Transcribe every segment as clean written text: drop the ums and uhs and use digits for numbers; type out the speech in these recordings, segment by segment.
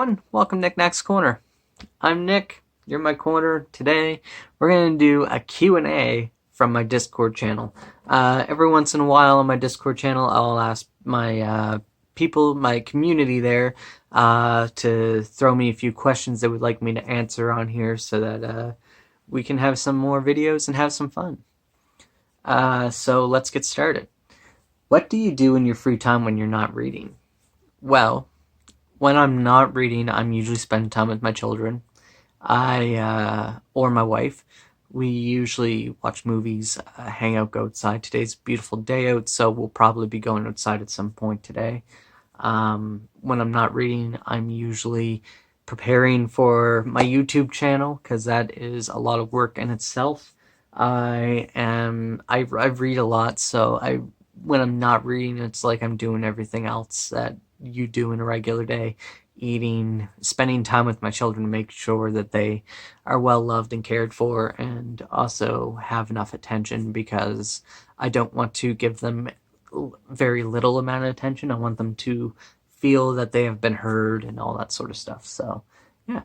everyone, welcome to Nick's Corner. I'm Nick, you're in my corner. Today we're going to do a Q&A from my Discord channel. Every once in a while on my Discord channel I'll ask my people, my community there, to throw me a few questions they would like me to answer on here so that we can have some more videos and have some fun. So let's get started. What do you do in your free time when you're not reading? Well, when I'm not reading, I'm usually spending time with my children. Or my wife. We usually watch movies, hang out, go outside. Today's a beautiful day out, so we'll probably be going outside at some point today. When I'm not reading, I'm usually preparing for my YouTube channel, because that is a lot of work in itself. I read a lot, so when I'm not reading, it's like I'm doing everything else that you do in a regular day. Eating, spending time with my children to make sure that they are well loved and cared for, and also have enough attention, because I don't want to give them very little amount of attention. I want them to feel that they have been heard and all that sort of stuff. So yeah.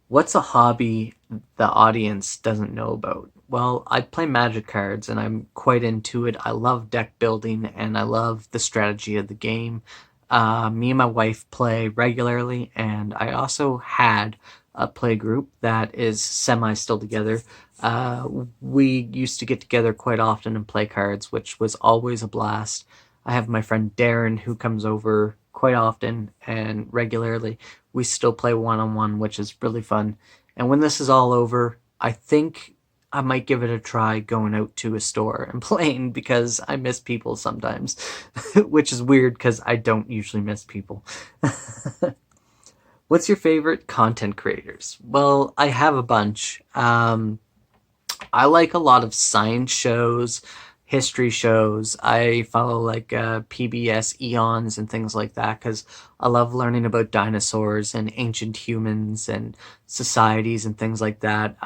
What's a hobby the audience doesn't know about? Well, I play Magic cards and I'm quite into it. I love deck building and I love the strategy of the game. Me and my wife play regularly, and I also had a play group that is semi still together. We used to get together quite often and play cards, which was always a blast. I have my friend Darren who comes over quite often and regularly. We still play one-on-one, which is really fun. And when this is all over, I think I might give it a try going out to a store and playing, because I miss people sometimes, which is weird because I don't usually miss people. What's your favorite content creators? Well, I have a bunch. I like a lot of science shows, history shows. I follow like PBS Eons and things like that, because I love learning about dinosaurs and ancient humans and societies and things like that.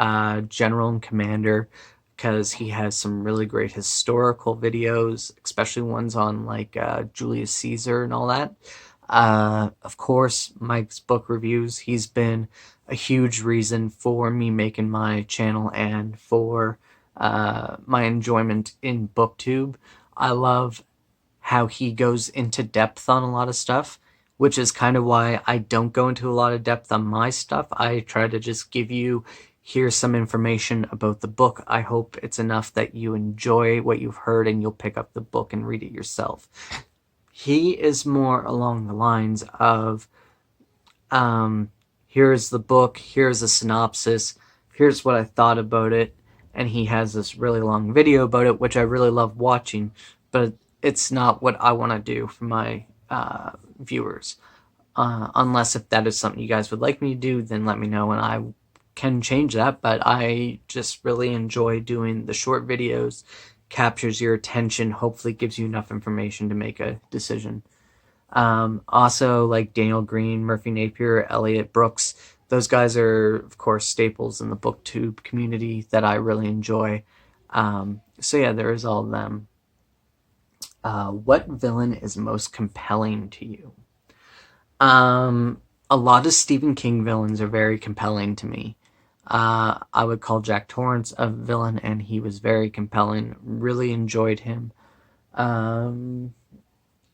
General and Commander, because he has some really great historical videos, especially ones on like Julius Caesar and all that. Of course, Mike's book reviews. He's been a huge reason for me making my channel and for my enjoyment in Booktube. I love how he goes into depth on a lot of stuff, which is kind of why I don't go into a lot of depth on my stuff. I try to just give you, here's some information about the book. I hope it's enough that you enjoy what you've heard and you'll pick up the book and read it yourself. He is more along the lines of, here's the book, here's a synopsis, here's what I thought about it, and he has this really long video about it, which I really love watching, but it's not what I want to do for my viewers. Unless if that is something you guys would like me to do, then let me know and I can change that, but I just really enjoy doing the short videos. Captures your attention, hopefully gives you enough information to make a decision. Also, like Daniel Green, Murphy Napier, Elliot Brooks. Those guys are, of course, staples in the Booktube community that I really enjoy. So yeah, there is all of them. What villain is most compelling to you? A lot of Stephen King villains are very compelling to me. I would call Jack Torrance a villain, and he was very compelling. Really enjoyed him. I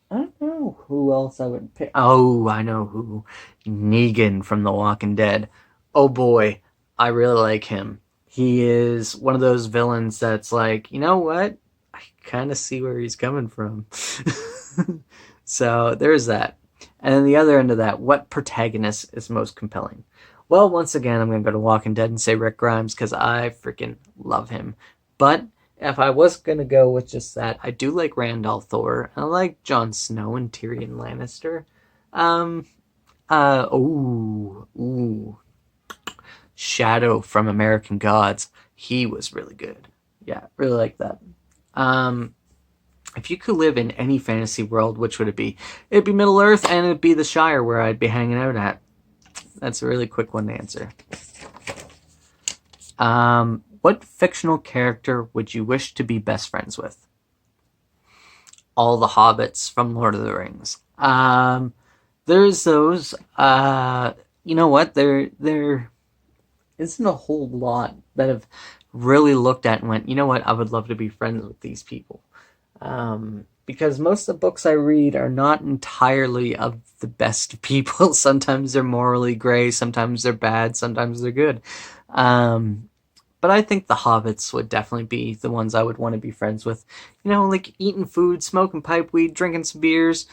don't know who else I would pick. Oh, I know who. Negan from The Walking Dead. Oh boy, I really like him. He is one of those villains that's like, you know what? I kind of see where he's coming from. So there's that. And then the other end of that, what protagonist is most compelling? Well, once again, I'm going to go to Walking Dead and say Rick Grimes, because I freaking love him. But if I was going to go with just that, I do like Randall Thor. I like Jon Snow and Tyrion Lannister. Shadow from American Gods. He was really good. Yeah, really like that. If you could live in any fantasy world, which would it be? It'd be Middle Earth, and it'd be the Shire where I'd be hanging out at. That's a really quick one to answer. What fictional character would you wish to be best friends with? All the hobbits from Lord of the Rings. There's those. You know what? There isn't a whole lot that have really looked at and went, you know what? I would love to be friends with these people. Because most of the books I read are not entirely of the best of people. Sometimes they're morally gray, sometimes they're bad, sometimes they're good. Um, but I think the hobbits would definitely be the ones I would want to be friends with. You know, like eating food, smoking pipe weed, drinking some beers,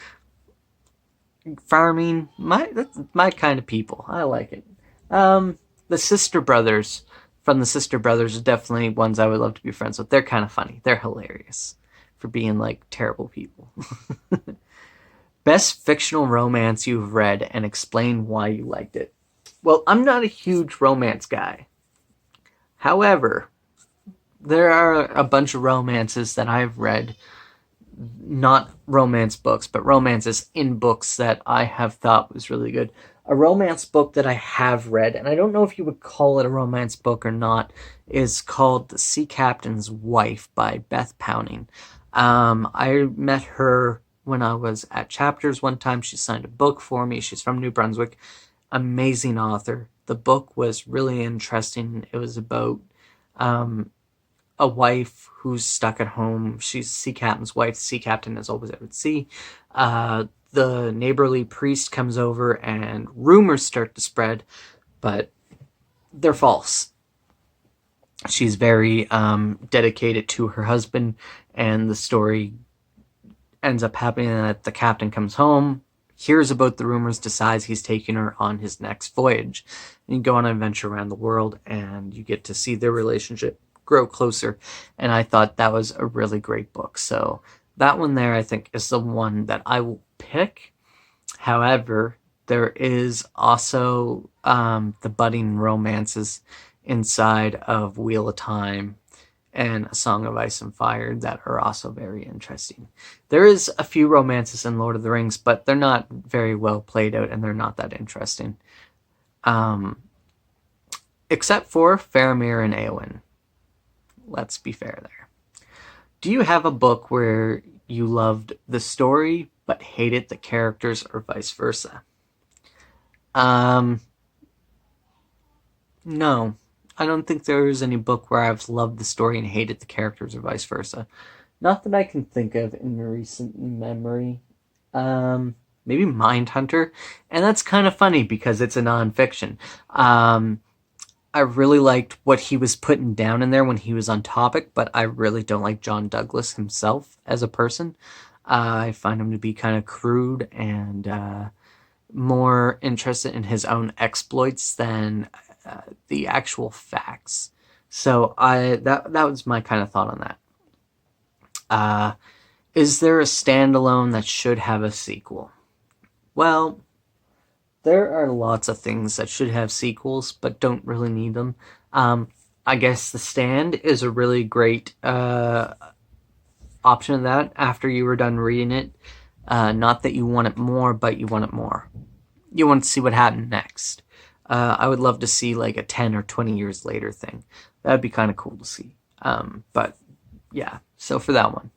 farming. That's my kind of people. I like it. The Sister Brothers from the Sister Brothers are definitely ones I would love to be friends with. They're kind of funny. They're hilarious for being like terrible people. Best fictional romance you've read and explain why you liked it. Well, I'm not a huge romance guy. However, there are a bunch of romances that I've read, not romance books, but romances in books that I have thought was really good. A romance book that I have read, and I don't know if you would call it a romance book or not, is called The Sea Captain's Wife by Beth Pounding. I met her when I was at Chapters one time. She signed a book for me. She's from New Brunswick. Amazing author. The book was really interesting. It was about a wife who's stuck at home. She's sea captain's wife. The sea captain is always out at sea. The neighborly priest comes over and rumors start to spread, but they're false. She's very dedicated to her husband, and the story ends up happening that the captain comes home, hears about the rumors, decides he's taking her on his next voyage. And you go on an adventure around the world, and you get to see their relationship grow closer. And I thought that was a really great book. So that one there, I think, is the one that I will pick. However, there is also the budding romances inside of Wheel of Time and A Song of Ice and Fire that are also very interesting. There is a few romances in Lord of the Rings, but they're not very well played out and they're not that interesting. Um, except for Faramir and Eowyn. Let's be fair there. Do you have a book where you loved the story but hated the characters or vice versa? Um, no. I don't think there's any book where I've loved the story and hated the characters or vice versa. Not that I can think of in recent memory. Maybe Mindhunter, and that's kind of funny because it's a nonfiction. I really liked what he was putting down in there when he was on topic, but I really don't like John Douglas himself as a person. I find him to be kind of crude and more interested in his own exploits than the actual facts. So that was my kind of thought on that. Is there a standalone that should have a sequel? Well, there are lots of things that should have sequels but don't really need them. I guess The Stand is a really great option of that after you were done reading it. Not that you want it more, but you want it more. You want to see what happened next. I would love to see like a 10 or 20 years later thing. That'd be kind of cool to see. But yeah, so for that one.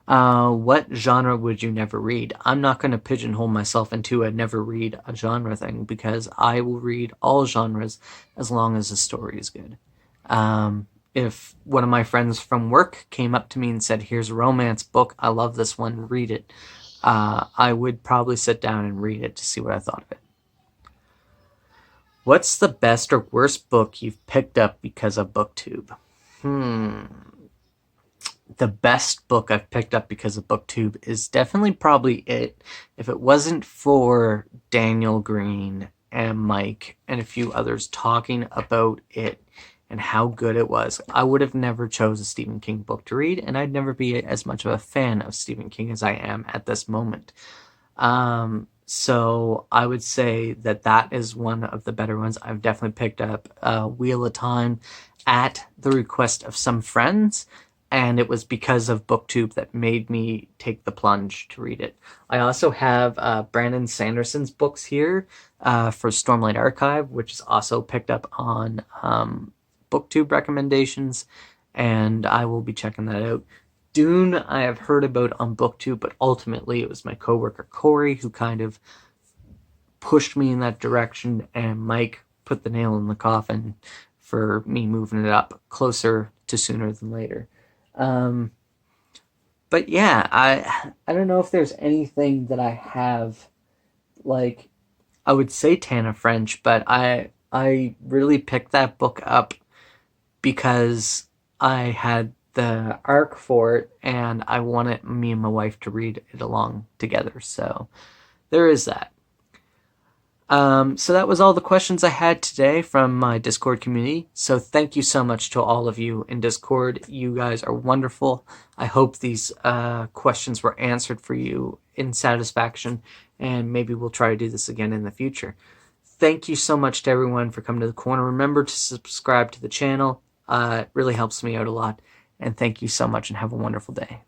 What genre would you never read? I'm not going to pigeonhole myself into a never read a genre thing because I will read all genres as long as the story is good. If one of my friends from work came up to me and said, here's a romance book, I love this one, read it, I would probably sit down and read it to see what I thought of it. What's the best or worst book you've picked up because of Booktube? The best book I've picked up because of Booktube is definitely probably it. If it wasn't for Daniel Green and Mike and a few others talking about it and how good it was, I would have never chose a Stephen King book to read, and I'd never be as much of a fan of Stephen King as I am at this moment. So I would say that that is one of the better ones. I've definitely picked up Wheel of Time at the request of some friends, and it was because of Booktube that made me take the plunge to read it. I also have Brandon Sanderson's books here for Stormlight Archive, which is also picked up on Booktube recommendations, and I will be checking that out. Dune I have heard about on Booktube, but ultimately it was my coworker Corey who kind of pushed me in that direction, and Mike put the nail in the coffin for me moving it up closer to sooner than later. Um, but yeah, I don't know if there's anything that I have, like, I would say Tana French, but I really picked that book up because I had the arc for it, and I wanted me and my wife to read it along together. So there is that. So that was all the questions I had today from my Discord community. So thank you so much to all of you in Discord. You guys are wonderful. I hope these questions were answered for you in satisfaction, and maybe we'll try to do this again in the future. Thank you so much to everyone for coming to the corner. Remember to subscribe to the channel. It really helps me out a lot. And thank you so much, and have a wonderful day.